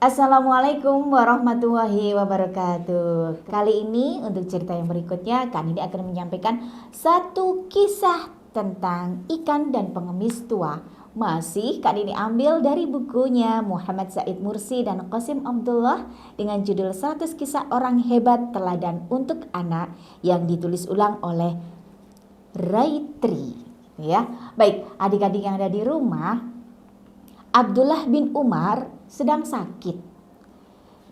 Assalamualaikum warahmatullahi wabarakatuh. Kali ini untuk cerita yang berikutnya, Kak Nini akan menyampaikan satu kisah tentang ikan dan pengemis tua. Masih Kak Nini ambil dari bukunya Muhammad Said Mursi dan Qasim Abdullah dengan judul 100 Kisah Orang Hebat Teladan untuk Anak yang ditulis ulang oleh Raitri. Ya, baik adik-adik yang ada di rumah, Abdullah bin Umar sedang sakit.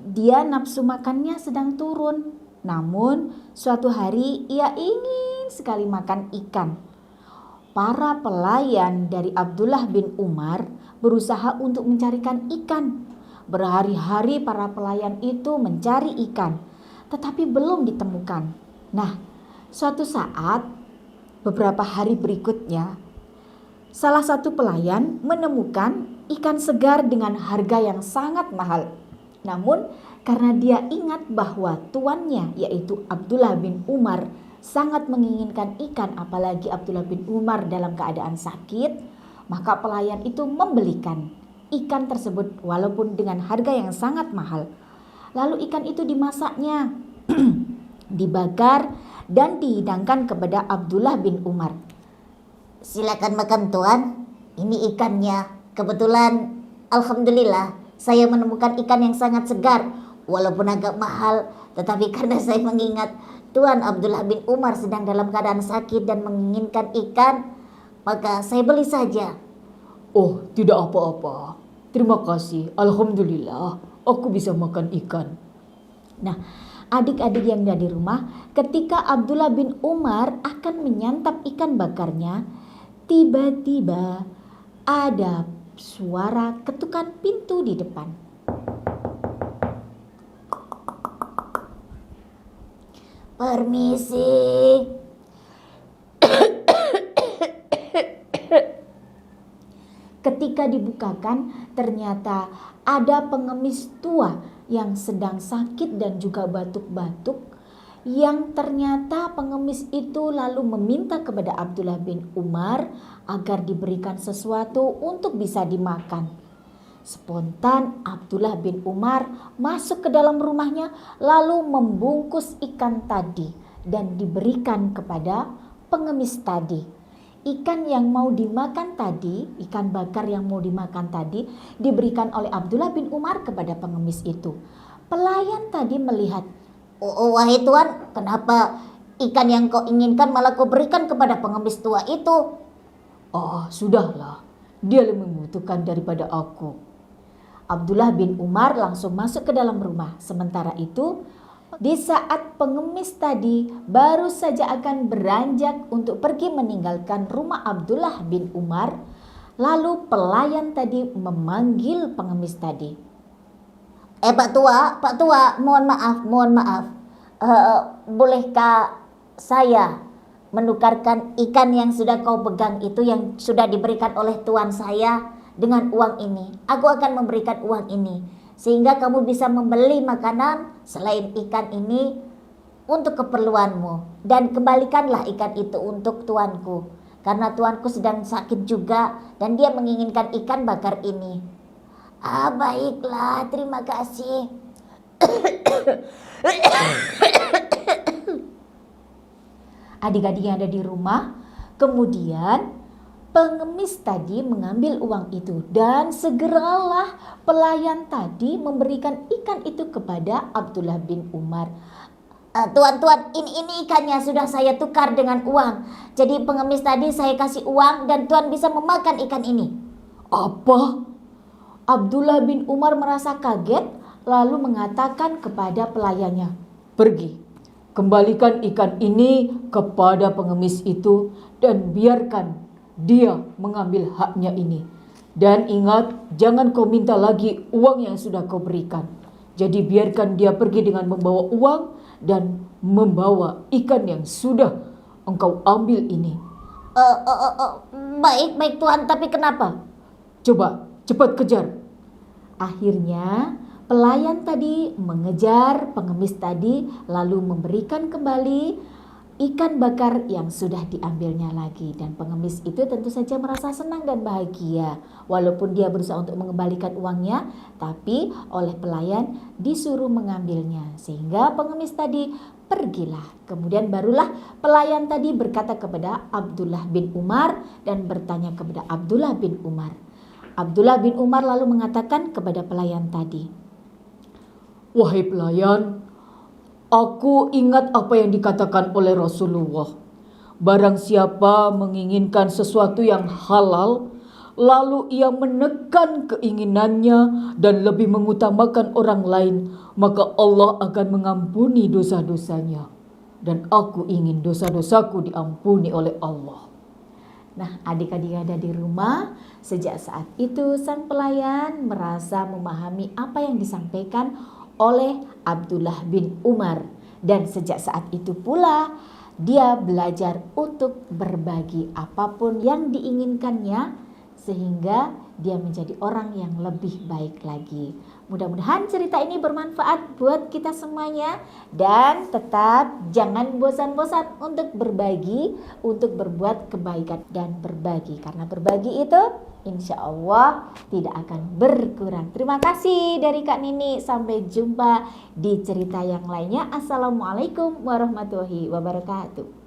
Dia nafsu makannya sedang turun. Namun suatu hari ia ingin sekali makan ikan. Para pelayan dari Abdullah bin Umar berusaha untuk mencarikan ikan. Berhari-hari para pelayan itu mencari ikan, tetapi belum ditemukan. Nah, suatu saat beberapa hari berikutnya, salah satu pelayan menemukan ikan segar dengan harga yang sangat mahal. Namun karena dia ingat bahwa tuannya yaitu Abdullah bin Umar sangat menginginkan ikan, apalagi Abdullah bin Umar dalam keadaan sakit, maka pelayan itu membelikan ikan tersebut walaupun dengan harga yang sangat mahal. Lalu ikan itu dimasaknya, dibakar dan dihidangkan kepada Abdullah bin Umar. Silakan makan tuan, ini ikannya. Kebetulan, alhamdulillah, saya menemukan ikan yang sangat segar. Walaupun agak mahal, tetapi karena saya mengingat Tuan Abdullah bin Umar sedang dalam keadaan sakit dan menginginkan ikan, maka saya beli saja. Oh, tidak apa-apa. Terima kasih. Alhamdulillah, aku bisa makan ikan. Nah, adik-adik yang ada di rumah, ketika Abdullah bin Umar akan menyantap ikan bakarnya, tiba-tiba ada suara ketukan pintu di depan. Permisi. Ketika dibukakan, ternyata ada pengemis tua yang sedang sakit dan juga batuk-batuk, yang ternyata pengemis itu lalu meminta kepada Abdullah bin Umar agar diberikan sesuatu untuk bisa dimakan. Spontan Abdullah bin Umar masuk ke dalam rumahnya lalu membungkus ikan tadi dan diberikan kepada pengemis tadi. Ikan yang mau dimakan tadi, ikan bakar yang mau dimakan tadi diberikan oleh Abdullah bin Umar kepada pengemis itu. Pelayan tadi melihat, Oh, wahai tuan, kenapa ikan yang kau inginkan malah kau berikan kepada pengemis tua itu? Ah, sudahlah. Dia lebih membutuhkan daripada aku. Abdullah bin Umar langsung masuk ke dalam rumah. Sementara itu, di saat pengemis tadi baru saja akan beranjak untuk pergi meninggalkan rumah Abdullah bin Umar, lalu pelayan tadi memanggil pengemis tadi. Pak tua, mohon maaf. Bolehkah saya menukarkan ikan yang sudah kau pegang itu yang sudah diberikan oleh tuan saya dengan uang ini? Aku akan memberikan uang ini sehingga kamu bisa membeli makanan selain ikan ini untuk keperluanmu, dan kembalikanlah ikan itu untuk tuanku karena tuanku sedang sakit juga dan dia menginginkan ikan bakar ini. Baiklah, terima kasih. Adik-adik yang ada di rumah, kemudian pengemis tadi mengambil uang itu dan segeralah pelayan tadi memberikan ikan itu kepada Abdullah bin Umar. Tuan, ini ikannya sudah saya tukar dengan uang. Jadi pengemis tadi saya kasih uang dan tuan bisa memakan ikan ini. Apa? Abdullah bin Umar merasa kaget lalu mengatakan kepada pelayannya, Pergi, kembalikan ikan ini kepada pengemis itu dan biarkan dia mengambil haknya ini. Dan ingat, jangan kau minta lagi uang yang sudah kau berikan. Jadi biarkan dia pergi dengan membawa uang dan membawa ikan yang sudah engkau ambil ini. Baik tuan, tapi kenapa? Coba, cepat kejar. Akhirnya pelayan tadi mengejar pengemis tadi lalu memberikan kembali ikan bakar yang sudah diambilnya lagi. Dan pengemis itu tentu saja merasa senang dan bahagia. Walaupun dia berusaha untuk mengembalikan uangnya, tapi oleh pelayan disuruh mengambilnya. Sehingga pengemis tadi pergilah. Kemudian barulah pelayan tadi berkata kepada Abdullah bin Umar dan bertanya kepada Abdullah bin Umar. Abdullah bin Umar lalu mengatakan kepada pelayan tadi, Wahai pelayan, aku ingat apa yang dikatakan oleh Rasulullah. Barang siapa menginginkan sesuatu yang halal, lalu ia menekan keinginannya dan lebih mengutamakan orang lain, maka Allah akan mengampuni dosa-dosanya. Dan aku ingin dosa-dosaku diampuni oleh Allah. Nah, adik-adik yang ada di rumah, sejak saat itu sang pelayan merasa memahami apa yang disampaikan oleh Abdullah bin Umar. Dan sejak saat itu pula dia belajar untuk berbagi apapun yang diinginkannya, sehingga dia menjadi orang yang lebih baik lagi. Mudah-mudahan cerita ini bermanfaat buat kita semuanya. Dan tetap jangan bosan-bosan untuk berbagi, untuk berbuat kebaikan dan berbagi. Karena berbagi itu insya Allah tidak akan berkurang. Terima kasih dari Kak Nini. Sampai jumpa di cerita yang lainnya. Assalamualaikum warahmatullahi wabarakatuh.